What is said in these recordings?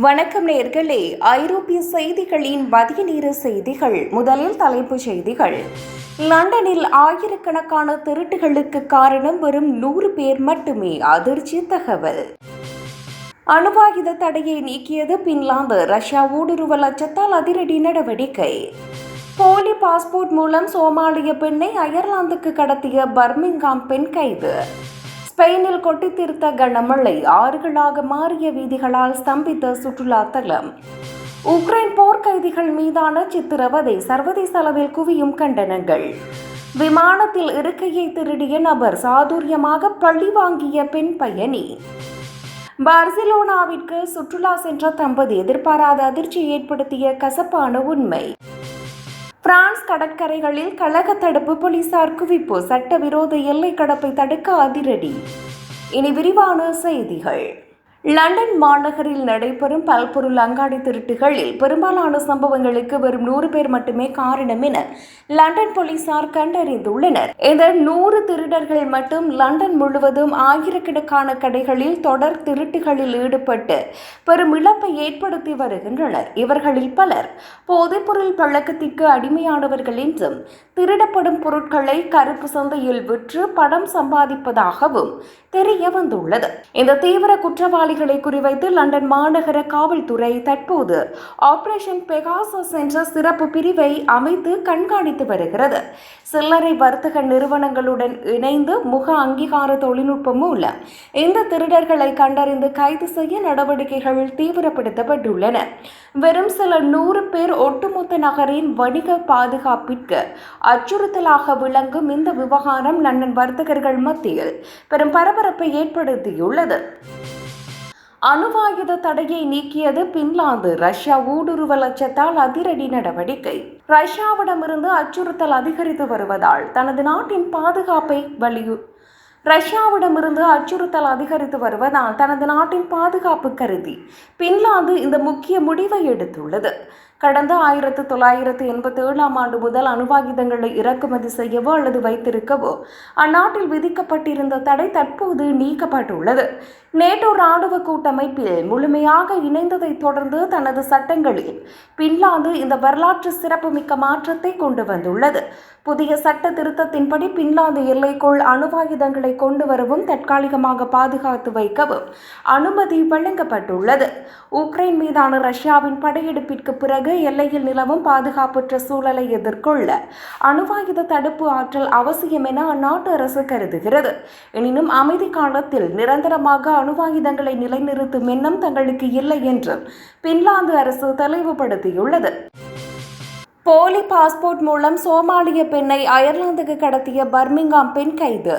வணக்கம் நேயர்களே, ஐரோப்பிய செய்திகளின் மதிய நேர செய்திகள். முதலில் தலைப்புச் செய்திகள். லண்டனில் ஆயிரக்கணக்கான திருட்டுகளுக்கு காரணம் வெறும் 100 பேர் மட்டுமே, அதிர்ச்சி தகவல். அணுவாயுத தடையை நீக்கியது பின்லாந்து, ரஷ்யா ஊடுருவல் அச்சத்தால் அதிரடி நடவடிக்கை. போலி பாஸ்போர்ட் மூலம் சோமாலிய பெண்ணை அயர்லாந்துக்கு கடத்திய பர்மிங்ஹாம் பெண் கைது. ஸ்பெயினில் கொட்டித்தீர்த்த கனமழை, ஆறுகளாக மாறிய வீதிகளால் ஸ்தம்பித்த சுற்றுலா தலம். உக்ரைன் போர்க்கைதிகள் மீதான சித்திரவதை, சர்வதேச அளவில் குவியும் கண்டனங்கள். விமானத்தில் இருக்கையை திருடிய நபர் சாதுரியமாக பழி வாங்கிய பெண் பயணி. பார்சிலோனாவிற்கு சுற்றுலா சென்ற தம்பதி எதிர்பாராத அதிர்ச்சி ஏற்படுத்திய கசப்பான உண்மை. பிரான்ஸ் கடற்கரைகளில் கலக தடுப்பு போலீசார் குவிப்பு, சட்டவிரோத எல்லை கடப்பை தடுக்க அதிரடி. இனி விரிவான செய்திகள். லண்டன் மாநகரில் நடைபெறும் பல்பொருள் அங்காடி திருட்டுகளில் பெரும்பாலான சம்பவங்களுக்கு வெறும் 100 பேர் மட்டுமே காரணம் என லண்டன் போலீசார் கண்டறிந்துள்ளனர். இந்த 100 திருடர்கள் மட்டும் லண்டன் முழுவதும் ஆயிரக்கணக்கான கடைகளில் தொடர் திருட்டுகளில் ஈடுபட்டு பெரும் இழப்பை ஏற்படுத்தி வருகின்றனர். இவர்களில் பலர் போதைப்பொருள் பழக்கத்திற்கு அடிமையானவர்கள் என்றும், திருடப்படும் பொருட்களை கருப்பு சந்தையில் விற்று பணம் சம்பாதிப்பதாகவும் தெரிய வந்துள்ளது. இந்த தீவிர குற்றவாளிகளை குறிவைத்து லண்டன் மாநகர காவல்துறை தற்போது ஆபரேஷன் பெகாசஸ் என்ற சிறப்பு பிரிவை அமைத்து கண்காணித்து வருகிறது. சில்லறை வர்த்தக நிறுவனங்களுடன் இணைந்து முக அங்கீகார தொழில்நுட்பம் மூலம் இந்த திருடர்களை கண்டறிந்து கைது செய்ய நடவடிக்கைகள் தீவிரப்படுத்தப்பட்டுள்ளன. வெறும் சில 100 பேர் ஒட்டுமொத்த நகரின் வணிக பாதுகாப்பிற்கு அச்சுறுத்தலாக விளங்கும் இந்த விவகாரம் லண்டன் வர்த்தகர்கள் மத்தியில் பெரும் பரபரப்பை ஏற்படுத்தியுள்ளது. அணுவாயுத தடையை நீக்கியது பின்லாந்து, ரஷ்யா ஊடுருவல் அச்சத்தால் அதிரடி நடவடிக்கை. ரஷ்யாவிடமிருந்து அச்சுறுத்தல் அதிகரித்து வருவதால் தனது நாட்டின் பாதுகாப்பை கருதி பின்லாந்து இந்த முக்கிய முடிவை எடுத்துள்ளது. கடந்த 1987ஆம் ஆண்டு முதல் அணுவாயுதங்களை இறக்குமதி செய்யவோ அல்லது வைத்திருக்கவோ அந்நாட்டில் விதிக்கப்பட்டிருந்த தடை தற்போது நீக்கப்பட்டுள்ளது. நேட்டோ ராணுவ கூட்டமைப்பில் முழுமையாக இணைந்ததை தொடர்ந்து தனது சட்டங்களில் பின்லாந்து இந்த வரலாற்று சிறப்புமிக்க மாற்றத்தை கொண்டு வந்துள்ளது. புதிய சட்ட திருத்தத்தின்படி பின்லாந்து எல்லைக்குள் அணுவாயுதங்களை கொண்டு வரவும் தற்காலிகமாக பாதுகாத்து வைக்கவும் அனுமதி வழங்கப்பட்டுள்ளது. உக்ரைன் மீதான ரஷ்யாவின் படையெடுப்பிற்கு பிறகு எல்லையில் நிலவும் பாதுகாப்பற்ற சூழலை எதிர்கொள்ள அணுவாயுத தடுப்பு ஆற்றல் அவசியம் என அந்நாட்டு அரசு கருதுகிறது. எனினும் அமைதி காலத்தில் நிரந்தரமாக அணுவாயுதங்களை நிலைநிறுத்தும் எண்ணம் தங்களுக்கு இல்லை என்றும் பின்லாந்து அரசு தெளிவுபடுத்தியுள்ளது. போலி பாஸ்போர்ட் மூலம் சோமாலிய பெண்ணை அயர்லாந்துக்கு கடத்திய பர்மிங்ஹாம் பெண் கைது.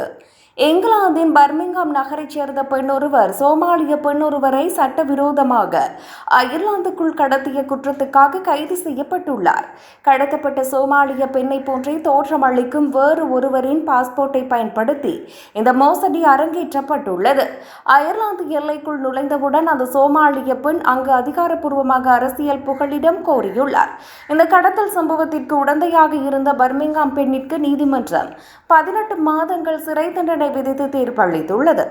இங்கிலாந்தின் பர்மிங்ஹாம் நகரைச் சேர்ந்த பெண்ணொருவர் சோமாலிய பெண்ணொருவரை சட்டவிரோதமாக அயர்லாந்துக்குள் கடத்திய குற்றத்துக்காக கைது செய்யப்பட்டுள்ளார். கடத்தப்பட்ட சோமாலிய பெண்ணை போன்றே தோற்றமளிக்கும் வேறு ஒருவரின் பாஸ்போர்ட்டை பயன்படுத்தி இந்த மோசடி அரங்கேற்றப்பட்டுள்ளது. அயர்லாந்து எல்லைக்குள் நுழைந்தவுடன் அந்த சோமாலிய பெண் அங்கு அதிகாரப்பூர்வமாக அரசியல் புகலிடம் கோரியுள்ளார். இந்த கடத்தல் சம்பவத்திற்கு உடந்தையாக இருந்த பர்மிங்ஹாம் பெண்ணிற்கு நீதிமன்றம் 18 மாதங்கள் சிறை தண்டனை விதித்து தீர்ப்பளித்துள்ளது.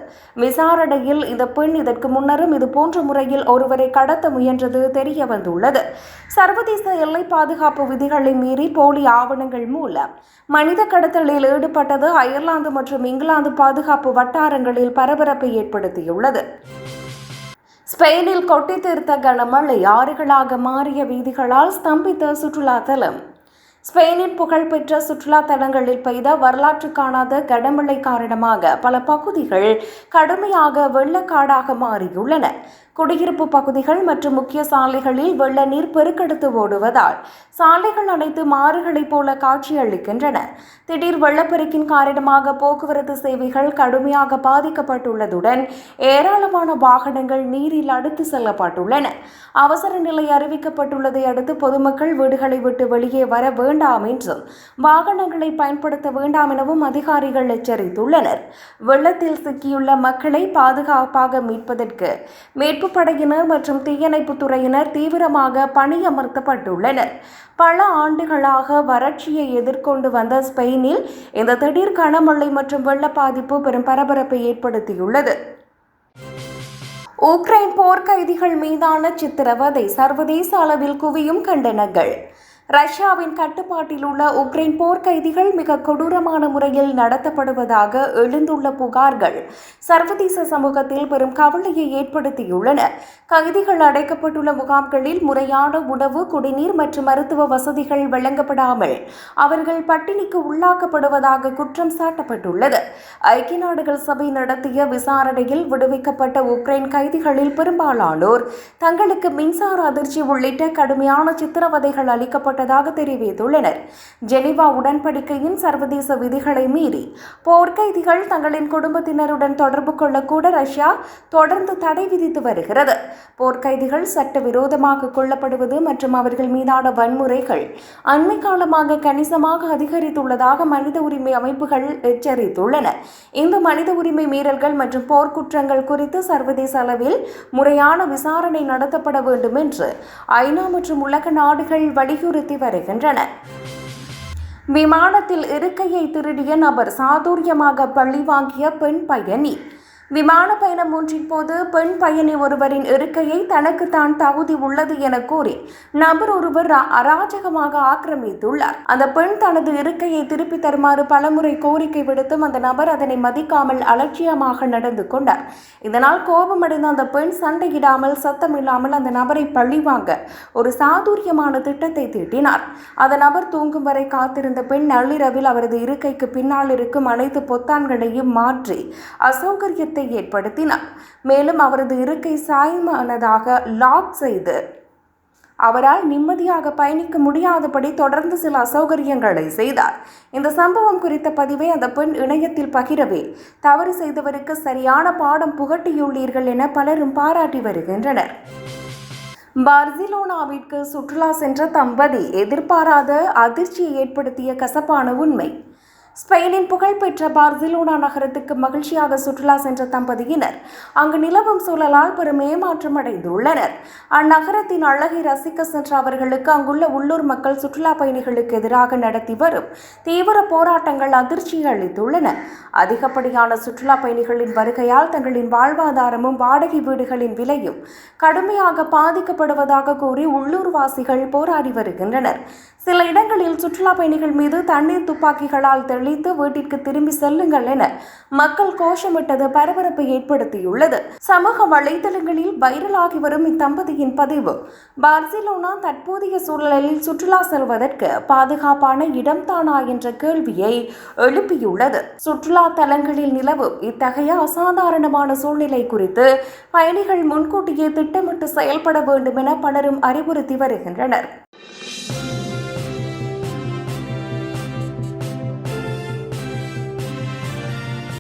விசாரணையில் இந்த பெண் இதற்கு முன்னரும் இதுபோன்ற முறையில் ஒருவரை கடத்த முயன்றது தெரிய வந்துள்ளது. சர்வதேச எல்லை பாதுகாப்பு விதிகளை மீறி போலி ஆவணங்கள் மூலம் மனித கடத்தலில் ஈடுபட்டது அயர்லாந்து மற்றும் இங்கிலாந்து பாதுகாப்பு வட்டாரங்களில் பரபரப்பை ஏற்படுத்தியுள்ளது. ஸ்பெயினில் கொட்டித்தீர்த்த கனமழை, ஆறுகளாக மாறிய வீதிகளால் ஸ்தம்பித்த சுற்றுலா தலம். ஸ்பெயினின் புகழ்பெற்ற சுற்றுலா தலங்களில் பெய்த வரலாற்று காணாத கனமழை காரணமாக பல பகுதிகள் கடுமையாக வெள்ளக்காடாக மாறியுள்ளன. குடியிருப்பு பகுதிகள் மற்றும் முக்கிய சாலைகளில் வெள்ள நீர் பெருக்கெடுத்து ஓடுவதால் சாலைகள் அனைத்து ஆறுகளைப் போல காட்சியளிக்கின்றன. திடீர் வெள்ளப்பெருக்கின் காரணமாக போக்குவரத்து சேவைகள் கடுமையாக பாதிக்கப்பட்டுள்ளதுடன் ஏராளமான வாகனங்கள் நீரில் அடித்து செல்லப்பட்டுள்ளன. அவசர நிலை அறிவிக்கப்பட்டுள்ளதை அடுத்து பொதுமக்கள் வீடுகளை விட்டு வெளியே வர வேண்டாம் என்றும் வாகனங்களை பயன்படுத்த வேண்டாம் எனவும் அதிகாரிகள் எச்சரித்துள்ளனர். வெள்ளத்தில் சிக்கியுள்ள மக்களை பாதுகாப்பாக மீட்பதற்கு மீட்பு படையினர் மற்றும் தீயணைப்பு துறையினர் தீவிரமாக பணியமர்த்தப்பட்டுள்ளனர். பல ஆண்டுகளாக வறட்சியை எதிர்கொண்டு வந்த ஸ்பெயினில் இந்த திடீர் கனமழை மற்றும் வெள்ள பாதிப்பு பெரும் பரபரப்பை ஏற்படுத்தியுள்ளது. உக்ரைன் போர்க்கைதிகள் மீதான சித்திரவதை சர்வதேச அளவில் குவியும் கண்டனங்கள். ரஷ்யாவின் கட்டுப்பாட்டில் உள்ள உக்ரைன் போர்க்கைதிகள் மிக கொடூரமான முறையில் நடத்தப்படுவதாக எழுந்துள்ள புகார்கள் சர்வதேச சமூகத்தில் பெரும் கவலையை ஏற்படுத்தியுள்ளன. கைதிகள் அடைக்கப்பட்டுள்ள முகாம்களில் முறையான உணவு, குடிநீர் மற்றும் மருத்துவ வசதிகள் வழங்கப்படாமல் அவர்கள் பட்டினிக்கு உள்ளாக்கப்படுவதாக குற்றம் சாட்டப்பட்டுள்ளது. ஐக்கிய நாடுகள் சபை நடத்திய விசாரணையில் விடுவிக்கப்பட்ட உக்ரைன் கைதிகளில் பெரும்பாலானோர் தங்களுக்கு மின்சார அதிர்ச்சி உள்ளிட்ட கடுமையான சித்திரவதைகள் அளிக்கப்பட்ட தெரிவித்துள்ளனர். ஜெனீவா உடன்படிக்கையின் சர்வதேச விதிகளை மீறி போர்க்கைதிகள் தங்களின் குடும்பத்தினருடன் தொடர்பு கொள்ளக்கூட ரஷ்யா தொடர்ந்து தடை விதித்து வருகிறது. போர்க்கைதிகள் சட்டவிரோதமாக கொல்லப்படுவது மற்றும் அவர்கள் மீதான வன்முறைகள் அண்மை காலமாக கணிசமாக அதிகரித்துள்ளதாக மனித உரிமை அமைப்புகள் எச்சரித்துள்ளன. இந்த மனித உரிமை மீறல்கள் மற்றும் போர்க்குற்றங்கள் குறித்து சர்வதேச அளவில் முறையான விசாரணை நடத்தப்பட வேண்டும் என்று ஐநா மற்றும் உலக நாடுகள் வலியுறுத்தி வருகின்றன. விமானத்தில் இருக்கையை திருடிய நபர் சாதுரியமாக பழி வாங்கிய பெண் பயணி. விமான பயணம் ஒன்றின் போது பெண் பயணி ஒருவரின் இருக்கையை தனக்கு தான் தகுதி உள்ளது என கூறி நபர் ஒருவர் அராஜகமாக ஆக்கிரமித்துள்ளார். அந்த பெண் தனது இருக்கையை திருப்பி தருமாறு பலமுறை கோரிக்கை விடுத்தும் அந்த நபர் அதனை மதிக்காமல் அலட்சியமாக நடந்து கொண்டார். இதனால் கோபமடைந்த அந்த பெண் சண்டையிடாமல் சத்தமில்லாமல் அந்த நபரை பழிவாங்க ஒரு சாதுரியமான திட்டத்தை தீட்டினார். அந்த நபர் தூங்கும் வரை காத்திருந்த பெண் நள்ளிரவில் அவரது இருக்கைக்கு பின்னால் இருக்கும் அனைத்து பொத்தான்களையும் மாற்றி அசௌகரியத்தை ஏற்படுத்தினார். மேலும் அவரது இருக்கை சாய்மானதாக லாக் செய்து அவரால் நிம்மதியாக பயணிக்க முடியாதபடி தொடர்ந்து சில அசௌகரியங்களை செய்தார். இந்த சம்பவம் குறித்த பதிவை அந்த பெண் இணையத்தில் பகிரவே தவறு செய்தவருக்கு சரியான பாடம் புகட்டியுள்ளீர்கள் என பலரும் பாராட்டி வருகின்றனர். பார்சிலோனாவிற்கு சுற்றுலா சென்ற தம்பதி எதிர்பாராத அதிர்ச்சியை ஏற்படுத்திய கசப்பான உண்மை. ஸ்பெயினின் புகழ்பெற்ற பார்சிலோனா நகரத்துக்கு மகிழ்ச்சியாக சுற்றுலா சென்ற தம்பதியினர் அங்கு நிலவும் சூழலால் பெரும் ஏமாற்றம் அடைந்துள்ளனர். அந்நகரத்தின் அழகை ரசிக்க சென்ற அவர்களுக்கு அங்குள்ள உள்ளூர் மக்கள் சுற்றுலா பயணிகளுக்கு எதிராக நடத்தி வரும் தீவிர போராட்டங்கள் அதிர்ச்சி அளித்துள்ளன. அதிகப்படியான சுற்றுலா பயணிகளின் வருகையால் தங்களின் வாழ்வாதாரமும் வாடகை வீடுகளின் விலையும் கடுமையாக பாதிக்கப்படுவதாக கூறி உள்ளூர்வாசிகள் போராடி வருகின்றனர். சில இடங்களில் சுற்றுலா பயணிகள் மீது தண்ணீர் துப்பாக்கிகளால் தெளித்து வீட்டிற்கு திரும்பி செல்லுங்கள் என மக்கள் கோஷமிட்டது பரபரப்பை ஏற்படுத்தியுள்ளது. சமூக வலைதளங்களில் வைரலாகி வரும் இத்தம்பதியின் பதிவு பார்சிலோனா தற்போதைய சூழலில் சுற்றுலா செல்வதற்கு பாதுகாப்பான இடம்தானா என்ற கேள்வியை எழுப்பியுள்ளது. சுற்றுலா தலங்களில் நிலவும் இத்தகைய அசாதாரணமான சூழ்நிலை குறித்து பயணிகள் முன்கூட்டியே திட்டமிட்டு செயல்பட வேண்டும் என பலரும் அறிவுறுத்தி வருகின்றனர்.